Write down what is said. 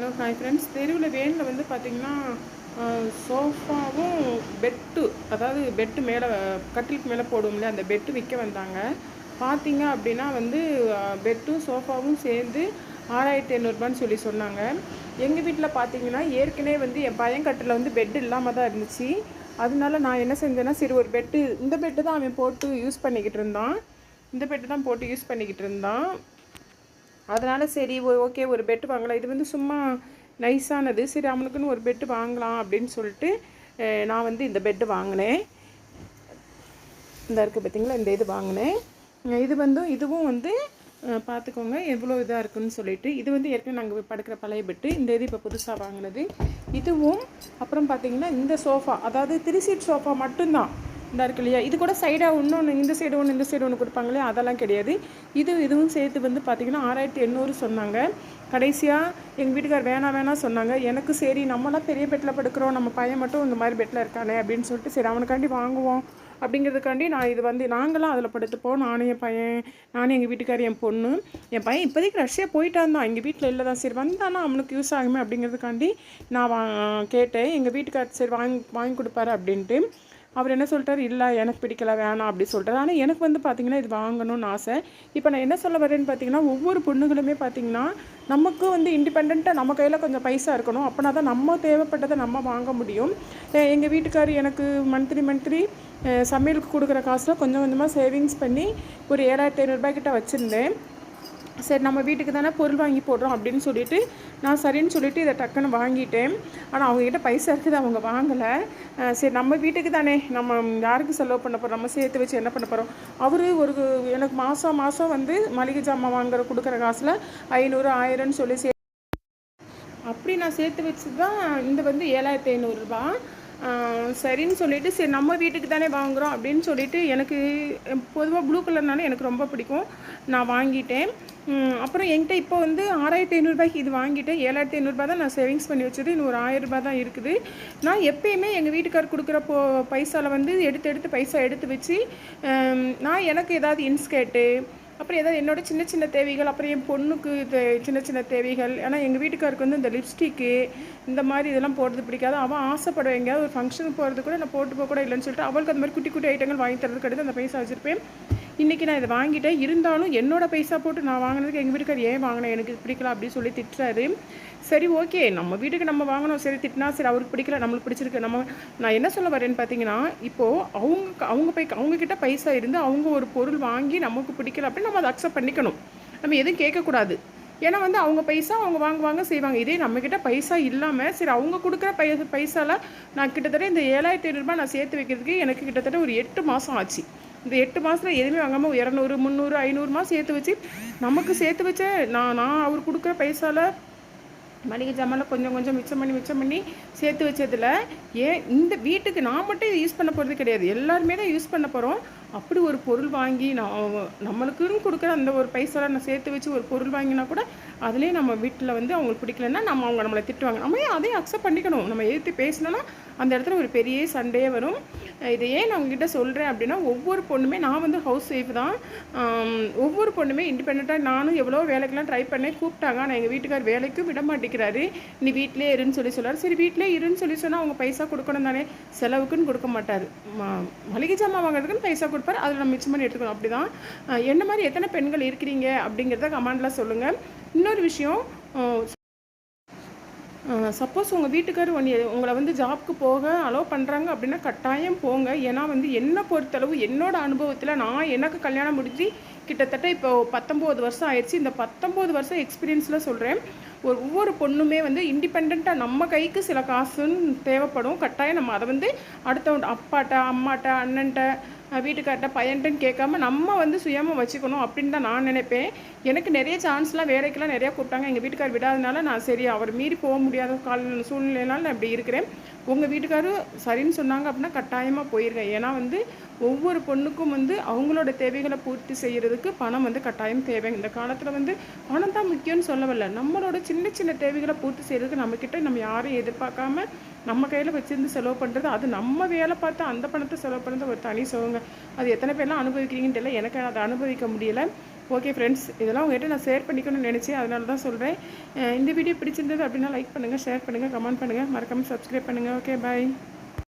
Hello hi friends. தெருவில் வேனில் வந்து பார்த்திங்கன்னா சோஃபாவும் பெட்டு, அதாவது பெட்டு மேலே கட்டிலுக்கு மேலே போடுவோம்ல, அந்த பெட்டு விற்க வந்தாங்க. பார்த்தீங்க அப்படின்னா வந்து பெட்டும் சோஃபாவும் சேர்ந்து 6,800 சொல்லி சொன்னாங்க. எங்கள் வீட்டில் பார்த்தீங்கன்னா ஏற்கனவே வந்து என் பையன் கட்டில் வந்து பெட்டு இல்லாமல் தான் இருந்துச்சு. அதனால நான் என்ன செஞ்சேன்னா, சரி ஒரு பெட்டு, இந்த பெட்டு தான் அவன் போட்டு யூஸ் பண்ணிக்கிட்டு இருந்தான். இந்த பெட்டு தான் போட்டு யூஸ் பண்ணிக்கிட்டு இருந்தான். அதனால் சரி ஓகே ஒரு பெட்டு வாங்கலாம், இது வந்து சும்மா நைஸானது, சரி அவனுக்குன்னு ஒரு பெட்டு வாங்கலாம் அப்படின்னு சொல்லிட்டு நான் வந்து இந்த பெட்டு வாங்கினேன். இந்த இருக்குது பார்த்திங்களா, இந்த இது வாங்கினேன். இது வந்து இதுவும் வந்து பார்த்துக்கோங்க எவ்வளோ இதாக இருக்குதுன்னு சொல்லிட்டு. இது வந்து ஏற்கனவே நாங்கள் படுக்கிற பழைய பெட்டு, இந்த இது இப்போ புதுசாக வாங்கினது இதுவும். அப்புறம் பார்த்திங்கன்னா இந்த சோஃபா, அதாவது 3 சீட் சோஃபா மட்டும்தான் இந்த இருக்கு இல்லையா. இது கூட சைடாக இன்னொன்று, இந்த சைடு ஒன்று இந்த சைடு ஒன்று கொடுப்பாங்களே, அதெல்லாம் கிடையாது. இதுவும் சேர்த்து வந்து பார்த்திங்கன்னா 6,800 சொன்னாங்க. கடைசியாக எங்கள் வீட்டுக்கார் வேணாம் சொன்னாங்க. எனக்கு சரி நம்மளாம் பெரிய பெட்டில் படுக்கிறோம், நம்ம பையன் மட்டும் இந்த மாதிரி பெட்டில் இருக்கானே அப்படின்னு சொல்லிட்டு சரி அவனுக்காண்டி வாங்குவோம் அப்படிங்கிறதுக்காண்டி நான் இது வந்து நாங்களாம் அதில் படுத்துப்போம். நானும் என் பையன், நானும் எங்கள் வீட்டுக்கார், என் பொண்ணு. என் பையன் இப்போதைக்கு ரஷ்யா போயிட்டான் தான், எங்கள் வீட்டில் இல்லை தான். சரி வந்தானா அவனுக்கு யூஸ் ஆகுமே அப்படிங்கிறதுக்காண்டி நான் கேட்டேன். எங்கள் வீட்டுக்கார் சரி வாங்கி கொடுப்பாரு அப்படின்ட்டு. அவர் என்ன சொல்லிட்டார், இல்லை எனக்கு பிடிக்கல வேணாம் அப்படி சொல்லிட்டார். ஆனால் எனக்கு வந்து பார்த்திங்கன்னா இது வாங்கணும்னு ஆசை. இப்போ நான் என்ன சொல்ல வரேன்னு பார்த்தீங்கன்னா, ஒவ்வொரு பொண்ணுகளுமே பார்த்திங்கன்னா நமக்கு வந்து இண்டிபெண்ட்டாக நம்ம கையில் கொஞ்சம் பைசா இருக்கணும். அப்படின்னா தான் நம்ம தேவைப்பட்டதை நம்ம வாங்க முடியும். எங்கள் வீட்டுக்கார் எனக்கு மந்த்லி சமையலுக்கு கொடுக்குற காசில் கொஞ்சம் கொஞ்சமாக சேவிங்ஸ் பண்ணி ஒரு 7,500 கிட்ட வச்சுருந்தேன். சரி நம்ம வீட்டுக்கு தானே பொருள் வாங்கி போடுறோம் அப்படின்னு சொல்லிட்டு நான் சரின்னு சொல்லிவிட்டு இதை டக்குன்னு வாங்கிட்டேன். ஆனால் அவங்ககிட்ட பைசா இருக்குது, அவங்க வாங்கலை. சரி நம்ம வீட்டுக்கு தானே, நம்ம யாருக்கு செலவு பண்ண போகிறோம், நம்ம சேர்த்து வச்சு என்ன பண்ண போகிறோம். அவர் எனக்கு மாதம் வந்து மளிகை ஜாமான் கொடுக்குற காசில் 500 1000 சொல்லி அப்படி நான் சேர்த்து வச்சு தான் இந்த வந்து 7,500. சரின்னு சொல்லிவிட்டு சரி நம்ம வீட்டுக்கு தானே வாங்குகிறோம் அப்படின்னு சொல்லிவிட்டு, எனக்கு பொதுவாக ப்ளூ கலர்னாலும் எனக்கு ரொம்ப பிடிக்கும், நான் வாங்கிட்டேன். அப்புறம் என்கிட்ட இப்போ வந்து 6,500 இது வாங்கிட்டேன். 7,500 தான் நான் சேவிங்ஸ் பண்ணி வச்சது. இன்னும் ஒரு 1000 தான் இருக்குது. நான் எப்பயுமே எங்கள் வீட்டுக்கார் கொடுக்குற பைசாவில் வந்து எடுத்து பைசா எடுத்து வச்சு நான் எனக்கு ஏதாவது இன்ஸ்கேர்ட்டு, அப்புறம் ஏதாவது என்னோடய சின்ன தேவைகள், அப்புறம் என் பொண்ணுக்கு சின்ன தேவைகள். ஆனால் எங்கள் வீட்டுக்காருக்கு வந்து இந்த லிப்ஸ்டிக்கு இந்த மாதிரி இதெல்லாம் போடுறது பிடிக்காது. அவன் ஆசைப்படுவேன், எங்கேயாவது ஒரு ஃபங்க்ஷனுக்கு போகிறது கூட நான் போட்டு போக கூட இல்லைன்னு சொல்லிட்டு அவளுக்கு அந்த மாதிரி குட்டி ஐட்டங்கள் வாங்கி தரது கிடையாது. அந்த பைசா வச்சுருப்பேன். இன்றைக்கி நான் இதை வாங்கிட்டேன். இருந்தாலும் என்னோடய பைசா போட்டு நான் வாங்கினதுக்கு எங்கள் வீட்டுக்கார் ஏன் வாங்கினேன், எனக்கு பிடிக்கல அப்படின்னு சொல்லி திட்டுறாரு. சரி ஓகே நம்ம வீட்டுக்கு நம்ம வாங்கணும், சரி திட்டினா சரி அவருக்கு பிடிக்கல நம்மளுக்கு பிடிச்சிருக்கு. நான் என்ன சொல்ல வரேன்னு பார்த்தீங்கன்னா, இப்போது அவங்கக்கிட்ட பைசா இருந்து அவங்க ஒரு பொருள் வாங்கி நமக்கு பிடிக்கல அப்படின்னு நம்ம அதை அக்செப்ட் பண்ணிக்கணும். நம்ம எதுவும் கேட்கக்கூடாது. ஏன்னா வந்து அவங்க பைசா அவங்க வாங்குவாங்க செய்வாங்க. இதே நம்மக்கிட்ட பைசா இல்லாமல் சரி அவங்க கொடுக்குற பைசாவில் நான் கிட்டத்தட்ட இந்த 7,500 நான் சேர்த்து வைக்கிறதுக்கு எனக்கு கிட்டத்தட்ட ஒரு 8 மாதம் ஆச்சு. இந்த 8 மாதத்தில் எதுவுமே வாங்காமல் 200 300 500 சேர்த்து வச்சு நமக்கு சேர்த்து வச்ச நான் அவர் கொடுக்குற பைசாவில் மளிகை ஜாமான்லாம் கொஞ்சம் மிச்சம் பண்ணி சேர்த்து வச்சதில் ஏன் இந்த வீட்டுக்கு நான் மட்டும் இதை யூஸ் பண்ண போகிறது கிடையாது, எல்லாருமே தான் யூஸ் பண்ண போகிறோம். அப்படி ஒரு பொருள் வாங்கி நம்மளுக்குன்னு கொடுக்குற அந்த ஒரு பைசாவில் நான் சேர்த்து வச்சு ஒரு பொருள் வாங்கினா கூட அதுலேயே நம்ம வீட்டில் வந்து அவங்களுக்கு பிடிக்கலன்னா அவங்க நம்மளை திட்டுவாங்க. நம்ம ஏன் அதையும் அக்செப்ட் பண்ணிக்கணும். நம்ம எதிர்த்து பேசினோன்னா அந்த இடத்துல ஒரு பெரிய சண்டையே வரும். இதை ஏன் நான் உங்ககிட்ட சொல்கிறேன் அப்படின்னா, ஒவ்வொரு பொண்ணுமே, நான் வந்து ஹவுஸ் ஒய்ஃப் தான், ஒவ்வொரு பொண்ணுமே இண்டிபெண்ட்டாக, நானும் எவ்வளோ வேலைக்கெல்லாம் ட்ரை பண்ணேன், கூப்பிட்டாங்க. ஆனால் எங்கள் வீட்டுக்கார் வேலைக்கும் விட மாட்டேங்கிறாரு. நீ வீட்டிலே இருன்னு சொல்லி சொல்கிறார். சரி வீட்டிலே இருன்னு சொல்லி சொன்னால் அவங்க பைசா கொடுக்கணும் தானே, செலவுக்குன்னு கொடுக்க மாட்டார். மளிகை ஜாமான் வாங்குறதுக்குன்னு பைசா கொடுப்பார், அதில் நம்ம மிச்சம் பண்ணி எடுத்துக்கணும். அப்படி தான் என்ன மாதிரி எத்தனை பெண்கள் இருக்கிறீங்க அப்படிங்கிறத கமெண்டில் சொல்லுங்கள். இன்னொரு விஷயம், சப்போஸ் உங்கள் வீட்டுக்கார் உங்களை வந்து ஜாப்க்கு போக அலோவ் பண்ணுறாங்க அப்படின்னா கட்டாயம் போங்க. ஏன்னா வந்து என்னை பொறுத்தளவு என்னோடய அனுபவத்தில் எனக்கு கல்யாணம் முடிஞ்சு கிட்டத்தட்ட இப்போ 19 வருஷம் ஆயிடுச்சு. இந்த 19 வருஷம் எக்ஸ்பீரியன்ஸில் சொல்கிறேன், ஒவ்வொரு பொண்ணுமே வந்து இண்டிபெண்ட்டாக நம்ம கைக்கு சில காசுன்னு தேவைப்படும். கட்டாயம் நம்ம அதை வந்து அடுத்தவங்க அப்பாட்ட அம்மாட்ட அண்ணன்ட்ட வீட்டுக்கார்ட்ட பையன்ட்டுன்னு கேட்காம நம்ம வந்து சுயமாக வச்சுக்கணும் அப்படின்னு தான் நான் நினைப்பேன். எனக்கு நிறைய சான்ஸ்லாம் வேலைக்கெல்லாம் நிறையா கூப்பிட்டாங்க. எங்கள் வீட்டுக்கார் விடாதனால நான் சரி அவர் மீறி போக முடியாத சூழ்நிலைனால நான் இப்படி இருக்கிறேன். உங்கள் வீட்டுக்காரும் சரின்னு சொன்னாங்க அப்படின்னா கட்டாயமாக போயிருக்கேன். ஏன்னா வந்து ஒவ்வொரு பொண்ணுக்கும் வந்து அவங்களோட தேவைகளை பூர்த்தி செய்கிறதுக்கு பணம் வந்து கட்டாயம் தேவை. இந்த காலத்தில் வந்து பணம் தான் முக்கியம்னு சொல்லவில்லை, நம்மளோட சின்ன தேவைகளை பூர்த்தி செய்கிறதுக்கு நம்மக்கிட்ட நம்ம யாரையும் எதிர்பார்க்காம நம்ம கையில் வச்சுருந்து செலவு பண்ணுறது, அது நம்ம வேலை பார்த்து அந்த பணத்தை செலவு பண்ணுறது ஒரு தனி சுகங்க. அது எத்தனை பேர்லாம் அனுபவிக்கிறீங்கன்னு தெரியல, எனக்கு அதை அனுபவிக்க முடியலை. ஓகே ஃப்ரெண்ட்ஸ், இதெல்லாம் உங்கள்கிட்ட நான் ஷேர் பண்ணிக்கணும்னு நினச்சேன், அதனால தான் சொல்கிறேன். இந்த வீடியோ பிடிச்சிருந்தது அப்படின்னா லைக் பண்ணுங்கள், ஷேர் பண்ணுங்கள், கமெண்ட் பண்ணுங்கள், மறக்காமல் சப்ஸ்கிரைப் பண்ணுங்கள். ஓகே, பாய்.